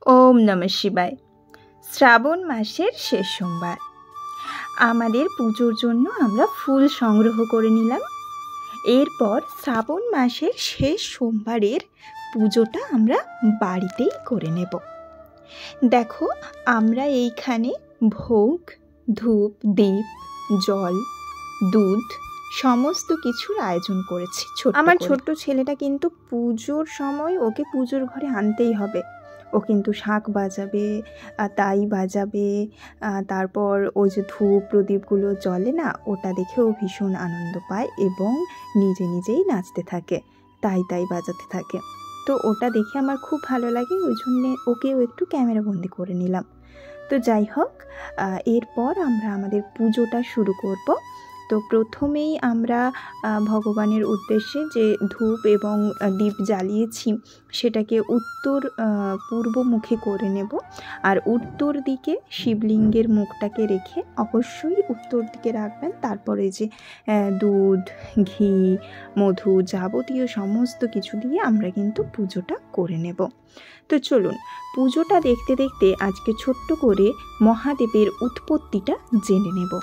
ওম নমঃ শিবায়। শ্রাবণ মাসের শেষ সোমবার। আমাদের পুজোর জন্য আমরা ফুল সংগ্রহ করে নিলাম। এরপর শ্রাবণ মাসের শেষ সোমবারের পুজোটা আমরা বাড়িতেই করে নেব। দেখো, আমরা এইখানে ভোগ, ধূপ, দীপ, জল, দুধ সমস্ত কিছুর আয়োজন করেছি। আমার ছোট্ট ছেলেটা কিন্তু পুজোর সময় ওকে পুজোর ঘরে আনতেই হবে। ও কিন্তু শাঁখ বাজাবে, তাই বাজাবে, তারপর ওই যে ধূপ প্রদীপগুলো জ্বলে না, ওটা দেখে ও ভীষণ আনন্দ পায় এবং নিজে নিজেই নাচতে থাকে, তাই বাজাতে থাকে। তো ওটা দেখে আমার খুব ভালো লাগে, ওই জন্যে ওকেও একটু ক্যামেরাবন্দি করে নিলাম। তো যাই হোক, এরপর আমরা আমাদের পুজোটা শুরু করব। তো প্রথমেই আমরা ভগবানের উদ্দেশ্যে যে ধূপ এবং দীপ জ্বালিয়েছি সেটাকে উত্তর পূর্বমুখী করে নেব। আর উত্তর দিকে শিবলিঙ্গের মুখটাকে রেখে, অবশ্যই উত্তর দিকে রাখবেন। তারপরে যে দুধ, ঘি, মধু যাবতীয় সমস্ত কিছু দিয়ে আমরা কিন্তু পুজোটা করে নেব। তো চলুন, পুজোটা দেখতে দেখতে আজকে ছোট্ট করে মহাদেবের উৎপত্তিটা জেনে নেব।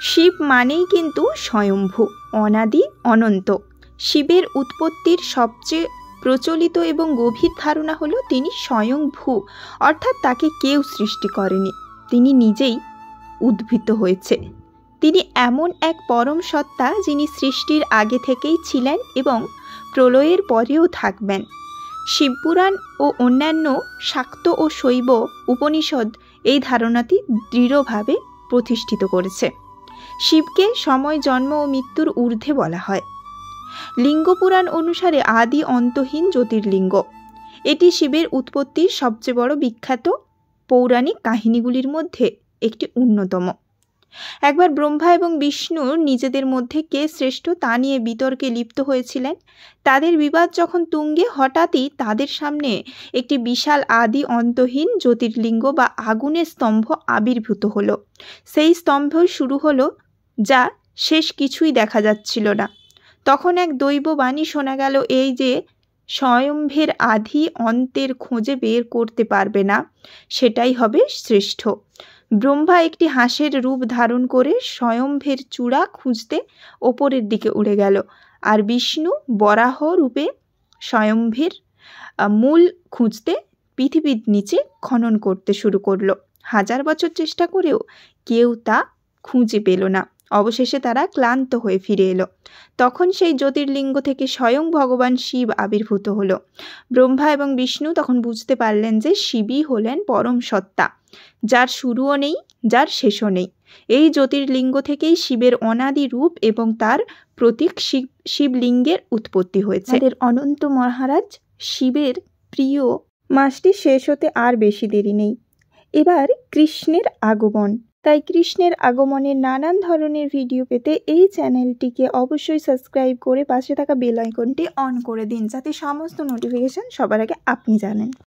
শিব মানেই কিন্তু স্বয়ম্ভু, অনাদি, অনন্ত। শিবের উৎপত্তির সবচেয়ে প্রচলিত এবং গভীর ধারণা হলো তিনি স্বয়ংভূ, অর্থাৎ তাকে কেউ সৃষ্টি করেনি, তিনি নিজেই উদ্ভূত হয়েছে। তিনি এমন এক পরম সত্তা যিনি সৃষ্টির আগে থেকেই ছিলেন এবং প্রলয়ের পরেও থাকবেন। শিবপুরাণ ও অন্যান্য শাক্ত ও শৈব উপনিষদ এই ধারণাটি দৃঢ়ভাবে প্রতিষ্ঠিত করেছে। শিবকে সময়, জন্ম ও মৃত্যুর ঊর্ধ্বে বলা হয়। লিঙ্গপুরাণ অনুসারে আদি অন্তহীন জ্যোতির্লিঙ্গ। এটি শিবের উৎপত্তির সবচেয়ে বড় বিখ্যাত পৌরাণিক কাহিনীগুলির মধ্যে একটি অন্যতম। একবার ব্রহ্মা এবং বিষ্ণু নিজেদের মধ্যে কে শ্রেষ্ঠ তা নিয়ে বিতর্কে লিপ্ত হয়েছিলেন। তাদের বিবাদ যখন তুঙ্গে, হঠাৎই তাদের সামনে একটি বিশাল আদি অন্তহীন জ্যোতির্লিঙ্গ বা আগুনের স্তম্ভ আবির্ভূত হলো। সেই স্তম্ভই শুরু হলো যা শেষ কিছুই দেখা যাচ্ছিল না। তখন এক দৈব বাণী শোনা গেল, এই যে স্বয়ম্ভের আদি অন্তের খোঁজে বের করতে পারবে না, সেটাই হবে শ্রেষ্ঠ। ব্রহ্মা একটি হাঁসের রূপ ধারণ করে স্বয়ম্ভের চূড়া খুঁজতে ওপরের দিকে উড়ে গেল, আর বিষ্ণু বরাহ রূপে স্বয়ম্ভের মূল খুঁজতে পৃথিবীর নিচে খনন করতে শুরু করলো। 1000 বছর চেষ্টা করেও কেউ তা খুঁজে পেল না। অবশেষে তারা ক্লান্ত হয়ে ফিরে এলো। তখন সেই জ্যোতির্লিঙ্গ থেকে স্বয়ং ভগবান শিব আবির্ভূত হলো। ব্রহ্মা এবং বিষ্ণু তখন বুঝতে পারলেন যে শিবই হলেন পরম সত্তা, যার শুরুও নেই, যার শেষও নেই। এই জ্যোতির্লিঙ্গ থেকেই শিবের অনাদি রূপ এবং তার প্রতীক শিবলিঙ্গের উৎপত্তি হয়েছে। আমাদের অনন্ত মহারাজ শিবের প্রিয় মাসটি শেষ হতে আর বেশি দেরি নেই। এবার কৃষ্ণের আগমন। তাই কৃষ্ণের আগমনের নানান ধরনের ভিডিও পেতে এই চ্যানেলটিকে অবশ্যই সাবস্ক্রাইব করে পাশে থাকা বেল আইকনটি অন করে দিন, যাতে সমস্ত নোটিফিকেশন সবার আগে আপনি জানেন।